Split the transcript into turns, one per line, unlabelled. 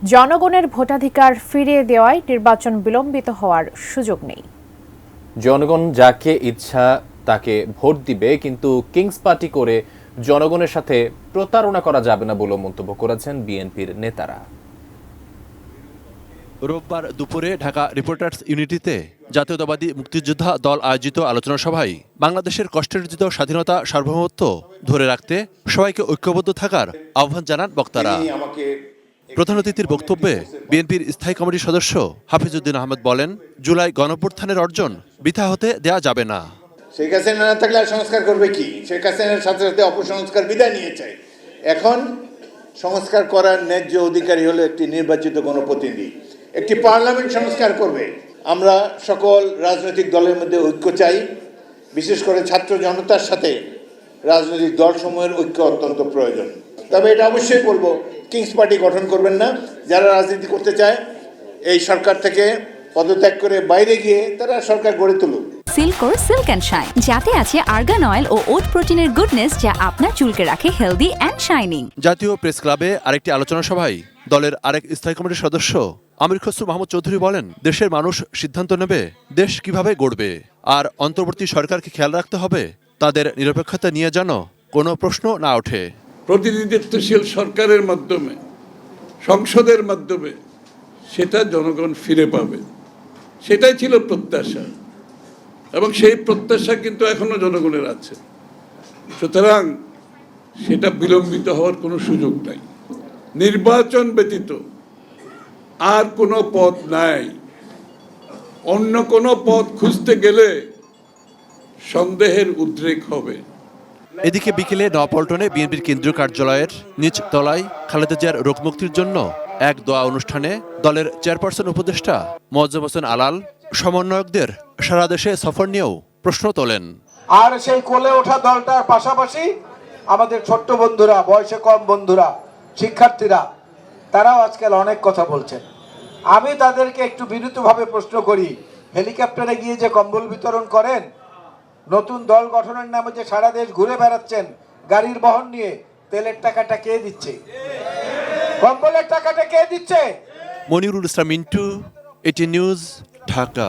জনগণের ভোটাধিকার ফিরিয়ে দেওয়ায় নির্বাচন বিলম্বিত হওয়ার সুযোগ নেই।
জনগণ যাকে ইচ্ছা তাকে ভোট দিবে, কিন্তু কিংস পার্টি করে জনগণের সাথে প্রতারণা করা যাবে না বলে মন্তব্য করেছেন বিএনপির নেতারা।
রোববার দুপুরে ঢাকা রিপোর্টার্স ইউনিটিতে জাতীয়তাবাদী মুক্তিযোদ্ধা দল আয়োজিত আলোচনা সভায় বাংলাদেশের কষ্টার্জিত স্বাধীনতা সার্বভৌমত্ব ধরে রাখতে সবাইকে ঐক্যবদ্ধ থাকার আহ্বান জানান বক্তারা। প্রধান অতিথির বক্তব্যে বিএনপির স্থায়ী কমিটির সদস্য হাফিজউদ্দিন আহমেদ বলেন, জুলাই গণঅভ্যুত্থানের অর্জন বৃথা হতে দেয়া যাবে না।
শেখ হাসিনা না থাকলে আর সংস্কার করবে কি? শেখ হাসিনার সাথে সাথে অপসংস্কার বিদায় নিয়েছে। এখন সংস্কার করার ন্যায্য অধিকারী হলো একটি নির্বাচিত গণপ্রতিনিধি, একটি পার্লামেন্ট সংস্কার করবে। আমরা সকল রাজনৈতিক দলের মধ্যে ঐক্য চাই, বিশেষ করে ছাত্র জনতার সাথে রাজনৈতিক দলসমূহের ঐক্য অত্যন্ত প্রয়োজন। তবে এটা অবশ্যই বলবো, কিংস পার্টি গঠন করবেন না। যারা রাজনীতি করতে চায় এই সরকার থেকে পদত্যাগ করে বাইরে গিয়ে তারা সরকার গড়ে তুলুক।
সিল্কোর সিল্ক অ্যান্ড শাইন, যাতে আছে আর্গান অয়েল ও ওট প্রোটিনের গুডনেস, যা আপনার চুলকে রাখে হেলদি অ্যান্ড শাইনিং।
জাতীয় প্রেস ক্লাবে আরেকটি আলোচনা সভায় দলের আরেক স্থায়ী কমিটির সদস্য আমির খসরু মাহমুদ চৌধুরী বলেন, দেশের মানুষ সিদ্ধান্ত নেবে দেশ কিভাবে গড়বে, আর অন্তর্বর্তী সরকারকে খেয়াল রাখতে হবে তাদের নিরপেক্ষতা নিয়ে যেন কোনো প্রশ্ন না ওঠে।
প্রতিনিধিত্বশীল সরকারের মাধ্যমে, সংসদের মাধ্যমে সেটা জনগণ ফিরে পাবে, সেটাই ছিল প্রত্যাশা, এবং সেই প্রত্যাশা কিন্তু এখনো জনগণের আছে। সুতরাং সেটা বিলম্বিত হওয়ার কোনো সুযোগ নাই। নির্বাচন ব্যতীত আর কোনো পথ নাই। অন্য কোনো পথ খুঁজতে গেলে সন্দেহের উদ্রেক হবে।
এদিকে বিকেলে নয়াপল্টনে বিএনপির কেন্দ্রীয় কার্যালয়ের নিচ তলায় খালেদা জিয়ার রোগমুক্তির জন্য এক দোয়া অনুষ্ঠানে দলের চেয়ারপারসন উপদেষ্টা মোয়াজ্জেম হোসেন আলাল সমন্বয়কদের সারা দেশে সফর নিয়েও প্রশ্ন তোলেন।
আর সেই কোলে ওঠা দলটার পাশাপাশি আমাদের ছোট্ট বন্ধুরা, বয়সে কম বন্ধুরা, শিক্ষার্থীরা, তারাও আজকাল অনেক কথা বলছেন। আমি তাদেরকে একটু বিনীতভাবে প্রশ্ন করি, হেলিকপ্টারে গিয়ে যে কম্বল বিতরণ করেন, নতুন দল গঠনের নামে যে সারা দেশ ঘুরে বেড়াচ্ছেন গাড়ির বহন নিয়ে, তেলের টাকাটা কে দিচ্ছে? কম্বলের টাকাটা কে দিচ্ছে?
মনিরুল ইসলাম মিন্টু, এটি নিউজ, ঢাকা।